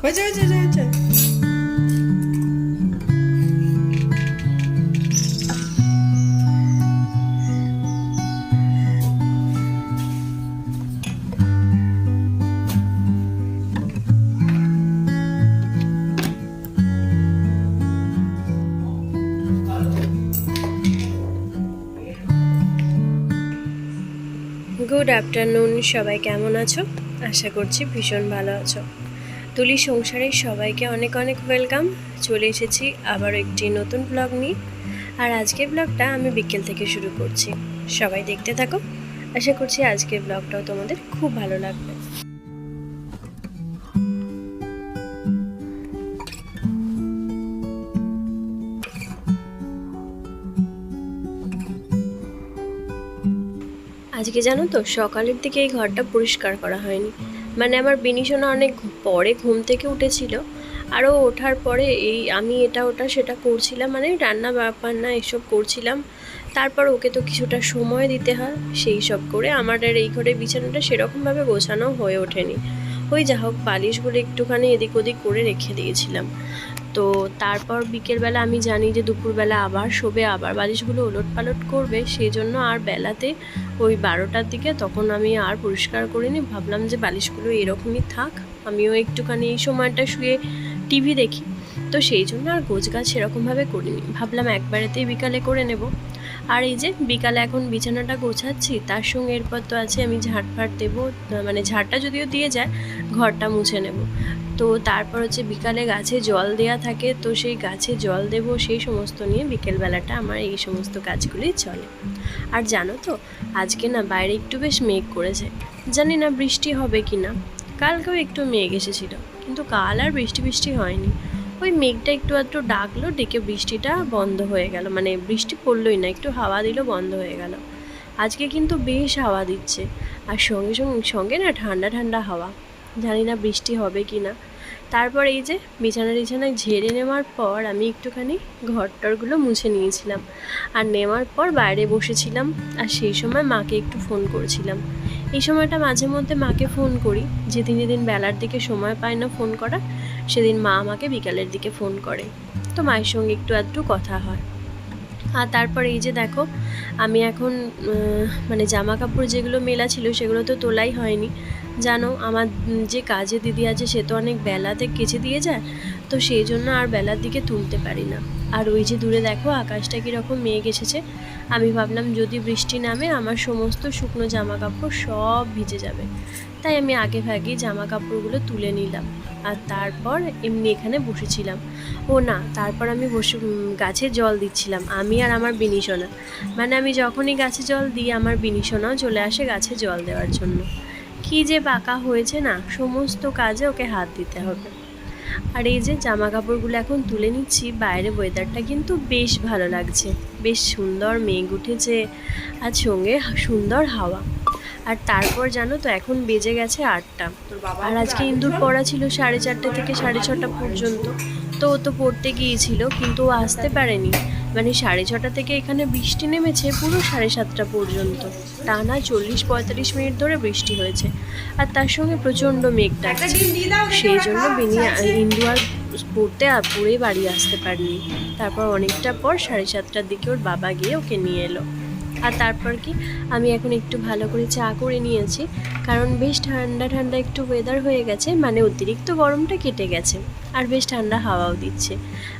হয়েছে হয়েছে হয়েছে হয়েছে। গুড আফটারনুন, সবাই কেমন আছো? আশা করছি ভীষণ ভালো আছো। তুলি সংসারের সবাইকে অনেক অনেক ওয়েলকাম। চলে এসেছি আবার একটি নতুন ব্লগ নিয়ে। আর আজকের ব্লগটা আমি বিকেল থেকে শুরু করছি, সবাই দেখতে থাকো। আশা করছি আজকের ব্লগটাও তোমাদের খুব ভালো লাগবে। আজকে জানো তো, সকালের দিকে এই ঘরটা পরিষ্কার করা হয়নি। মানে আমার বিনিশোনা অনেক পরে ঘুম থেকে উঠেছিল, আরও ওঠার পরে আমি এটা ওটা সেটা করছিলাম, মানে রান্না বান্না এসব করছিলাম। তারপর ওকে তো কিছুটা সময় দিতে হয়, সেই সব করে আমার আর এই ঘরে বিছানাটা সেরকমভাবে গোছানো হয়ে ওঠেনি। ওই যা হোক, বালিশগুলো একটুখানি এদিক ওদিক করে রেখে দিয়েছিলাম। তো তারপর বিকেলবেলা আমি জানি যে দুপুরবেলা আবার শোবে, আবার বালিশগুলো ওলট পালট করবে, সেই জন্য আর বেলাতে ওই 12টার দিকে তখন আমি আর পরিষ্কার করিনি। ভাবলাম যে বালিশগুলো এরকমই থাক, আমিও একটুখানি এই সময়টা শুয়ে টিভি দেখি। তো সেই জন্য আর গোছগাছ সেরকমভাবে করিনি, ভাবলাম একবারেতেই বিকালে করে নেব। আর এই যে বিকালে এখন বিছানাটা গোছাচ্ছি, তার সঙ্গে এরপর তো আছে আমি ঝাড়ফাট দেবো, মানে ঝাড়টা যদিও দিয়ে যায়, ঘরটা মুছে নেব। তো তারপর হচ্ছে বিকালে গাছে জল দেয়া থাকে, তো সেই গাছে জল দেব, সেই সমস্ত নিয়ে বিকেলবেলাটা আমার এই সমস্ত কাজগুলোই চলে। আর জানো তো, আজকে না বাইরে একটু বেশ মেঘ করেছে, জানি না বৃষ্টি হবে কি না। কালকেও একটু মেঘ এসেছিল, কিন্তু কাল আর বৃষ্টি বৃষ্টি হয়নি। ওই মেঘটা একটু আধটু ডাকলো, ডেকে বৃষ্টিটা বন্ধ হয়ে গেল, মানে বৃষ্টি পড়লোই না, একটু হাওয়া দিল, বন্ধ হয়ে গেল। আজকে কিন্তু বেশ হাওয়া দিচ্ছে, আর সঙ্গে সঙ্গে সঙ্গে না ঠান্ডা ঠান্ডা হাওয়া, জানি না বৃষ্টি হবে কি না। তারপর এই যে বিছানায় ঝেড়ে নেওয়ার পর আমি একটুখানি ঘরটরগুলো মুছে নিয়েছিলাম, আর নেওয়ার পর বাইরে বসেছিলাম। আর সেই সময় মাকে একটু ফোন করেছিলাম। এই সময়টা মাঝে মধ্যে মাকে ফোন করি, যেদিন যেদিন বেলার দিকে সময় পায় না ফোন করার, সেদিন মা আমাকে বিকালের দিকে ফোন করে। তো মায়ের সঙ্গে একটু আধটু কথা হয়। আর তারপর এই যে দেখো, আমি এখন মানে জামা কাপড় যেগুলো মেলা ছিল সেগুলো তো তোলাই হয়নি। জানো আমার যে কাজে দিদি আছে, সে তো অনেক বেলাতে কেচে দিয়ে যায়, তো সেই জন্য আর বেলার দিকে তুলতে পারি না। আর ওই যে দূরে দেখো আকাশটা কীরকম মেঘ এসেছে, আমি ভাবলাম যদি বৃষ্টি নামে আমার সমস্ত শুকনো জামা কাপড় সব ভিজে যাবে, তাই আমি আগে ভাগেই জামা কাপড়গুলো তুলে নিলাম। আর তারপর এমনি এখানে বসেছিলাম। ও না, তারপর আমি বসে গাছে জল দিচ্ছিলাম, আমি আর আমার বিনিশোনা। মানে আমি যখনই গাছে জল দিই, আমার বিনিশোনাও চলে আসে গাছে জল দেওয়ার জন্য। কী যে পাকা হয়েছে না, সমস্ত কাজে ওকে হাত দিতে হবে। আর এই যে জামা কাপড়গুলো এখন তুলে নিচ্ছি। বাইরে ওয়েদারটা কিন্তু বেশ ভালো লাগছে, বেশ সুন্দর মেঘ উঠেছে, আর সঙ্গে সুন্দর হাওয়া। আর তারপর জানো তো, এখন বেজে গেছে 8টা। আর আজকে ইন্দুর পড়া ছিল 4:30 থেকে 6:30 পর্যন্ত। তো ও তো পড়তে গিয়েছিল, কিন্তু ও আসতে পারেনি। মানে 6:30 থেকে এখানে বৃষ্টি নেমেছে পুরো 7:30 পর্যন্ত, টানা 40-45 মিনিট ধরে বৃষ্টি হয়েছে। আর তার সঙ্গে প্রচণ্ড মেঘ ডাকছে, সেই জন্য ইন্দু আর পড়েই বাড়ি আসতে পারেনি। তারপর অনেকটা পর 7:30টার দিকে ওর বাবা গিয়ে ওকে নিয়ে এলো। আর তারপর কি, আমি এখন একটু ভালো করে চা করে নিয়েছি, কারণ বেশ ঠান্ডা ঠান্ডা একটু ওয়েদার হয়ে গেছে, মানে অতিরিক্ত গরমটা কেটে গেছে, আর বেশ ঠান্ডা হাওয়াও দিচ্ছে।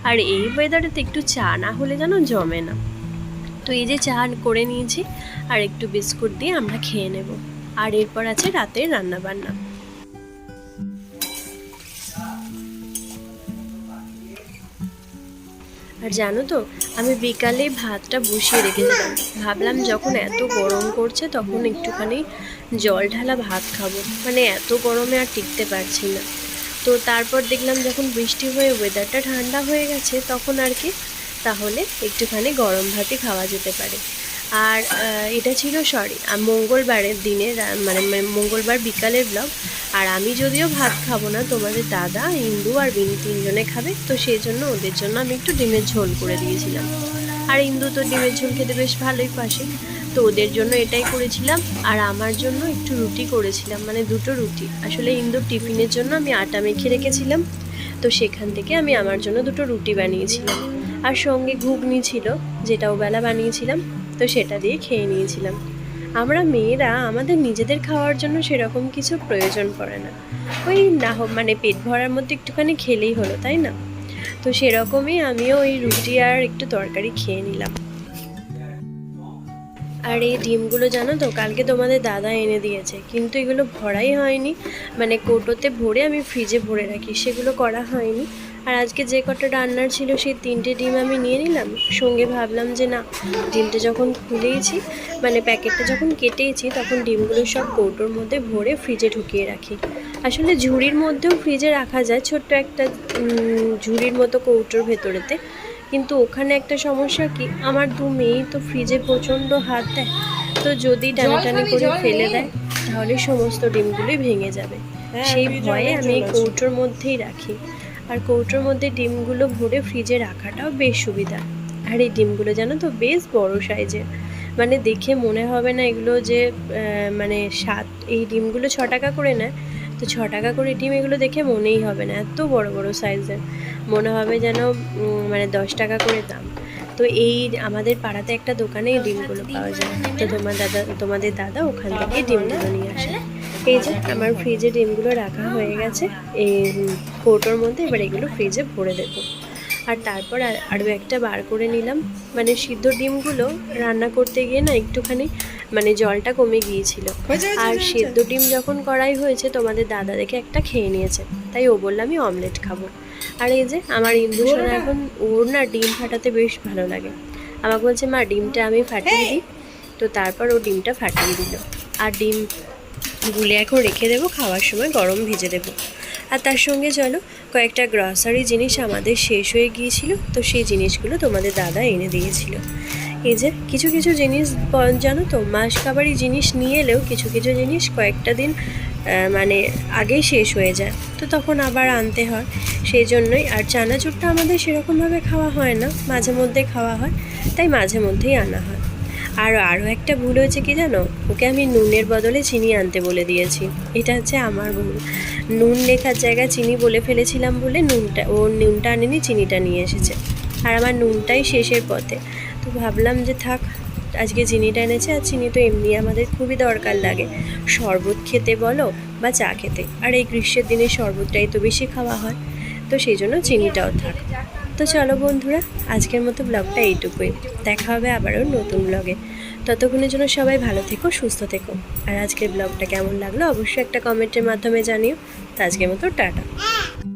আর এই ওয়েদারেতে একটু চা না হলে যেন জমে না। তো এই যে চা করে নিয়েছি, আর একটু বিস্কুট দিয়ে আমরা খেয়ে নেব। আর এরপর আছে রাতের রান্না বান্না। আর জানো তো, আমি বিকালে ভাতটা বসিয়ে রেখেছিলাম, ভাবলাম যখন এত গরম করছে তখন একটুখানি জল ঢালা ভাত খাবো, মানে এত গরমে আর টিকতে পারছি না। তো তারপর দেখলাম যখন বৃষ্টি হয়ে ওয়েদারটা ঠান্ডা হয়ে গেছে, তখন আর কি তাহলে একটুখানি গরম ভাতই খাওয়া যেতে পারে। আর এটা ছিল মঙ্গলবারের দিনে, মানে মঙ্গলবার বিকালের ব্লগ। আর আমি যদিও ভাত খাবো না, তোমাদের দাদা, ইন্দু আর বিনি 3জনে খাবে, তো সেই জন্য ওদের জন্য আমি একটু ডিমের ঝোল করে দিয়েছিলাম। আর ইন্দু তো ডিমের ঝোল খেতে বেশ ভালোই বাসে, তো তো ওদের জন্য এটাই করেছিলাম, আর আমার জন্য একটু রুটি করেছিলাম, মানে দুটো রুটি। আসলে ইন্দুর টিফিনের জন্য আমি আটা মেখে রেখেছিলাম, তো সেখান থেকে আমি আমার জন্য দুটো রুটি বানিয়েছিলাম। আর সঙ্গে ঘুগনি ছিল, যেটা ওবেলা বানিয়েছিলাম, তো সেটা দিয়ে খেয়ে নিয়েছিলাম। আমরা মেয়েরা আমাদের নিজেদের খাওয়ার জন্য সেরকম কিছু প্রয়োজন পড়ে না, ওই না হোক মানে পেট ভরার মধ্যে একটুখানি খেলেই হলো, তাই না? তো সেরকমই আমিও ওই রুটি আর একটু তরকারি খেয়ে নিলাম। আর এই ডিমগুলো জানো তো কালকে তোমাদের দাদা এনে দিয়েছে, কিন্তু এগুলো ভরাই হয়নি, মানে কৌটোতে ভরে আমি ফ্রিজে ভরে রাখি, সেগুলো করা হয়নি। আর আজকে যে কটা রান্নার ছিল সেই 3টে ডিম আমি নিয়ে নিলাম সঙ্গে। ভাবলাম যে না, ডিমটা যখন খুলেইছি, মানে প্যাকেটটা যখন কেটেইছি, তখন ডিমগুলো সব কৌটোর মধ্যে ভরে ফ্রিজে ঢুকিয়ে রাখি। আসলে ঝুড়ির মধ্যেও ফ্রিজে রাখা যায়, ছোট্ট একটা ঝুড়ির মতো কৌটোর ভেতরেতে। কিন্তু ওখানে একটা সমস্যা কি, আমার 2 মেয়েই তো ফ্রিজে প্রচণ্ড হাত দেয়, তো যদি টানাটানি করে ফেলে দেয় তাহলে সমস্ত ডিমগুলোই ভেঙে যাবে। সেই ভয়ে আমি এই কৌটোর মধ্যেই রাখি। আর কৌটোর মধ্যে ডিমগুলো ভরে ফ্রিজে রাখাটাও বেশ সুবিধা। আর এই ডিমগুলো জানো তো বেশ বড় সাইজের, মানে দেখে মনে হবে না এগুলো যে মানে এই ডিমগুলো 6 টাকা করে নেয়, তো 6 টাকা করে ডিম এগুলো দেখে মনেই হবে না, এত বড় বড় সাইজের, মনে হবে যেন মানে 10 টাকা করে দাম। তো এই আমাদের পাড়াতে একটা দোকানে এই ডিমগুলো পাওয়া যায়, তো তোমাদের দাদা ওখান থেকে ডিমগুলো নিয়ে আসে। এই যে আমার ফ্রিজে ডিমগুলো রাখা হয়ে গেছে এই কৌটোর মধ্যে, এবার এগুলো ফ্রিজে ভরে দেবো। আর তারপর আরও একটা বার করে নিলাম, মানে সিদ্ধ ডিমগুলো রান্না করতে গিয়ে না একটুখানি মানে জলটা কমে গিয়েছিল। আর সিদ্ধ ডিম যখন কড়াই হয়েছে তোমাদের দাদা দেখে একটা খেয়ে নিয়েছে, তাই ও বললো আমি অমলেট খাবো। আর এই যে আমার ইন্দু সোনা এখন, ওর না ডিম ফাটাতে বেশ ভালো লাগে, আমাকে বলছে মা ডিমটা আমি ফাটিয়ে দিই, তো তারপর ও ডিমটা ফাটিয়ে দিল। আর ডিম গুলে এখন রেখে দেবো, খাওয়ার সময় গরম ভেজে দেবো। আর তার সঙ্গে চলো কয়েকটা গ্রসারি জিনিস আমাদের শেষ হয়ে গিয়েছিল, তো সেই জিনিসগুলো তোমাদের দাদা এনে দিয়েছিল। এই যে কিছু কিছু জিনিস জানো তো, মাস খাবারই জিনিস নিয়ে এলেও কিছু কিছু জিনিস কয়েকটা দিন মানে আগেই শেষ হয়ে যায়, তো তখন আবার আনতে হয়, সেই জন্যই। আর চানাচুরটা আমাদের সেরকমভাবে খাওয়া হয় না, মাঝে মধ্যে খাওয়া হয়, তাই মাঝে মধ্যেই আনা হয়। আরও একটা ভুল হয়েছে কি জানো, ওকে আমি নুনের বদলে চিনি আনতে বলে দিয়েছি, এটা হচ্ছে আমার ভুল। নুন লেখার জায়গায় চিনি বলে ফেলেছিলাম বলে নুনটা আনেনি, চিনিটা নিয়ে এসেছে। আর আমার নুনটাই শেষের পথে, তো ভাবলাম যে থাক, আজকে চিনিটা এনেছে। আর চিনি তো এমনি আমাদের খুবই দরকার লাগে, শরবত খেতে বলো বা চা খেতে, আর এই গ্রীষ্মের দিনে শরবতটাই তো বেশি খাওয়া হয়, তো সেই জন্য চিনিটাও থাক। তো চলো বন্ধুরা, আজকের মতো ব্লগটা এইটুকুই, দেখা হবে আবারও নতুন ব্লগে। ততক্ষণের জন্য সবাই ভালো থেকো, সুস্থ থেকো। আর আজকের ব্লগটা কেমন লাগলো অবশ্যই একটা কমেন্টের মাধ্যমে জানিও। তো আজকের মতো টাটা।